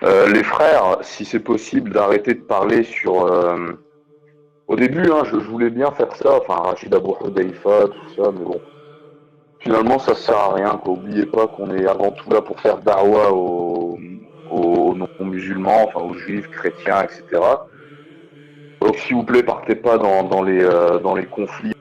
Les frères, si c'est possible d'arrêter de parler sur... Au début, hein, je voulais bien faire ça, enfin Rachid Abou Hudayfa, tout ça, mais bon. Finalement, ça sert à rien, quoi. Oubliez pas qu'on est avant tout là pour faire dawa aux non-musulmans, enfin aux juifs, chrétiens, etc. Donc s'il vous plaît, partez pas dans les conflits.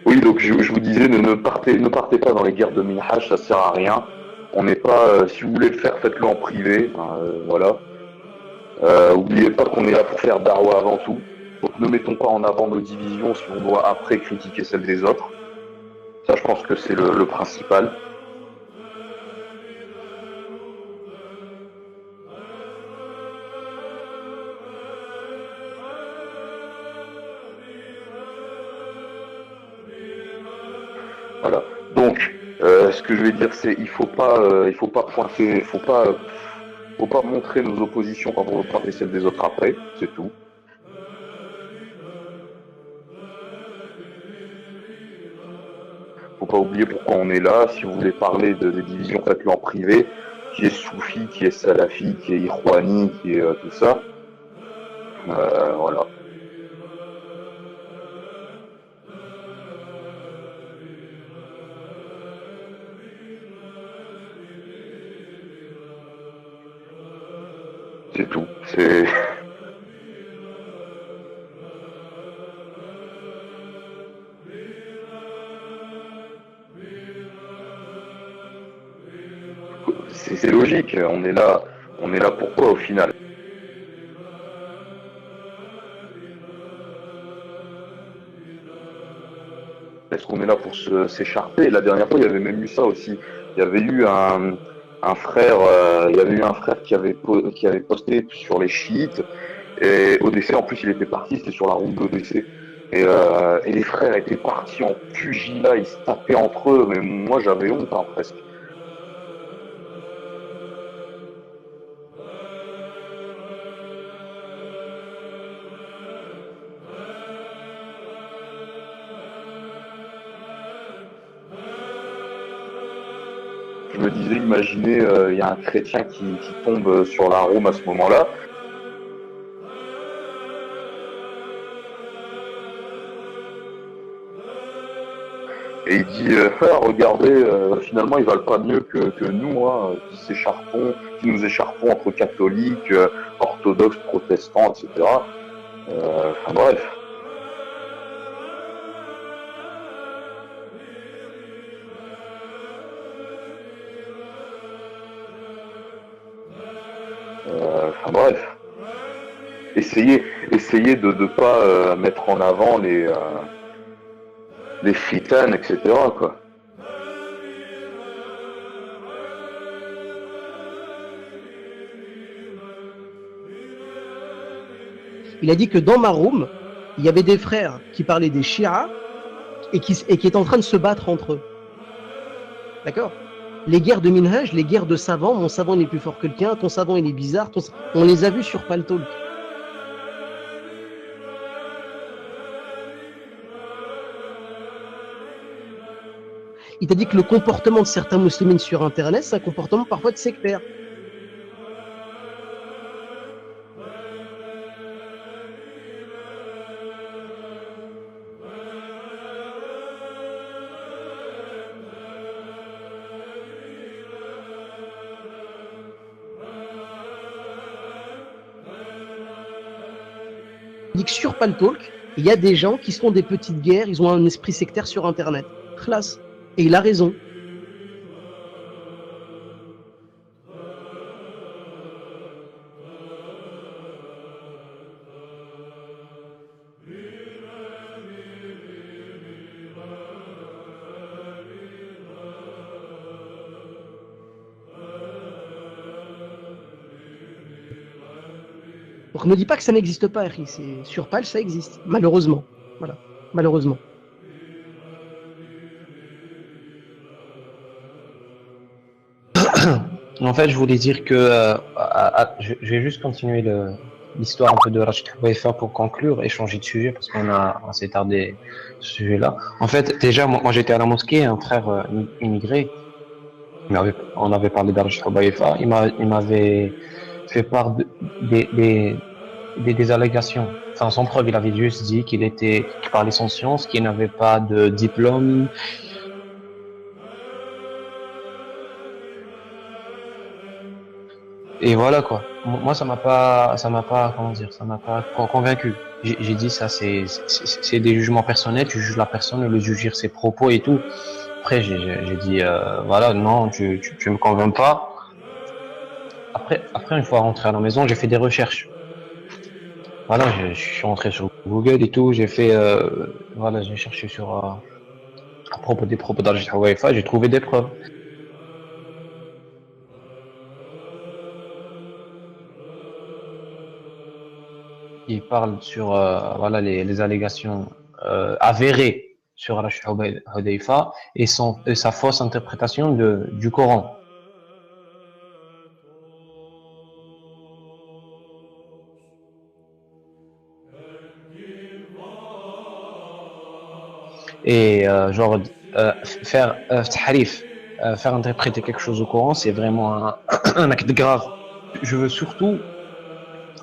Oui, donc je vous disais, ne partez pas dans les guerres de Minhaj, ça sert à rien. On n'est pas, si vous voulez le faire, faites-le en privé, hein, voilà. Oubliez pas qu'on est là pour faire dawa avant tout. Donc ne mettons pas en avant nos divisions si on doit après critiquer celles des autres. Ça, je pense que c'est le principal. Voilà. Donc, ce que je vais dire, c'est il faut pas pointer, faut pas montrer nos oppositions quand on veut pointer celles des autres après, c'est tout. Faut pas oublier pourquoi on est là. Si vous voulez parler des divisions, faites-le en privé. Qui est soufi, qui est salafi, qui est irwani, qui est tout ça. Voilà, c'est tout. C'est logique. On est là pourquoi au final? Est-ce qu'on est là pour s'écharper? La dernière fois, il y avait même eu ça aussi. Il y avait eu un frère, il y avait eu un frère qui avait posté sur les chiites. Et au décès, en plus, il était parti, c'était sur la route d'Odyssée. Et les frères étaient partis en pugilat, ils se tapaient entre eux, mais moi j'avais honte hein, presque. Je me disais, imaginez, il y a un chrétien qui tombe sur la roue à ce moment-là, et il dit, ah, regardez, finalement ils valent pas mieux que nous, hein, qui nous écharpons entre catholiques, orthodoxes, protestants, etc. Enfin bref. Enfin bref. Essayez de ne pas mettre en avant les fitanes, etc. Quoi. Il a dit que dans Maroum, il y avait des frères qui parlaient des Shia et qui étaient en train de se battre entre eux. D'accord? Les guerres de Minhaj, les guerres de savants, mon savant n'est plus fort que le tien, ton savant il est bizarre, on les a vus sur Paltalk. Il t'a dit que le comportement de certains musulmans sur Internet, c'est un comportement parfois de sectaire. Il dit que sur Paltalk, il y a des gens qui se font des petites guerres, ils ont un esprit sectaire sur Internet. Classe. Et il a raison. Donc ne dis pas que ça n'existe pas, Harry. Sur Pal, ça existe. Malheureusement. Voilà. Malheureusement. En fait, je voulais dire que je vais juste continuer l'histoire un peu de Rachid Houaifa pour conclure et changer de sujet parce on s'est tardé ce sujet-là. En fait, déjà, moi j'étais à la mosquée, un frère immigré, on avait parlé d'Arj Houaifa, il m'avait fait part des allégations. Enfin, sans preuve, il avait juste dit qu'il parlait sans science, qu'il n'avait pas de diplôme. Et voilà quoi. Moi, comment dire, ça m'a pas convaincu. J'ai dit ça, c'est des jugements personnels. Tu juges la personne, le juger ses propos et tout. Après, j'ai dit, voilà, non, tu me convaincs pas. Après, une fois rentré à la maison, j'ai fait des recherches. Voilà, je suis rentré sur Google et tout. J'ai fait, voilà, j'ai cherché à propos des propos d'Al Hawaifa, j'ai trouvé des preuves. Il parle sur voilà les allégations avérées sur Al Hawaifa et sa fausse interprétation du Coran. Et faire tahrif, faire interpréter quelque chose au Coran, c'est vraiment un acte grave. Je veux surtout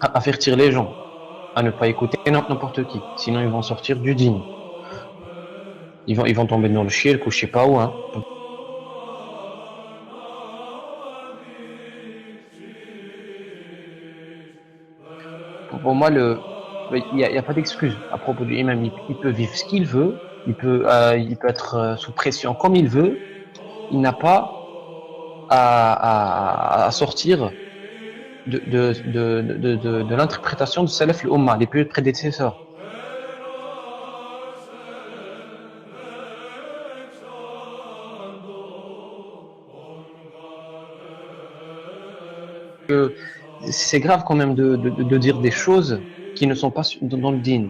avertir les gens à ne pas écouter n'importe qui, sinon ils vont sortir du digne. Ils vont tomber dans le shirk ou je sais pas où. Hein. Pour moi, il y a pas d'excuse à propos du imam. Il peut vivre ce qu'il veut, il peut être sous pression comme il veut. Il n'a pas à sortir de l'interprétation de Salaf al-Ummah, les plus prédécesseurs. C'est grave quand même de dire des choses qui ne sont pas dans le dîn.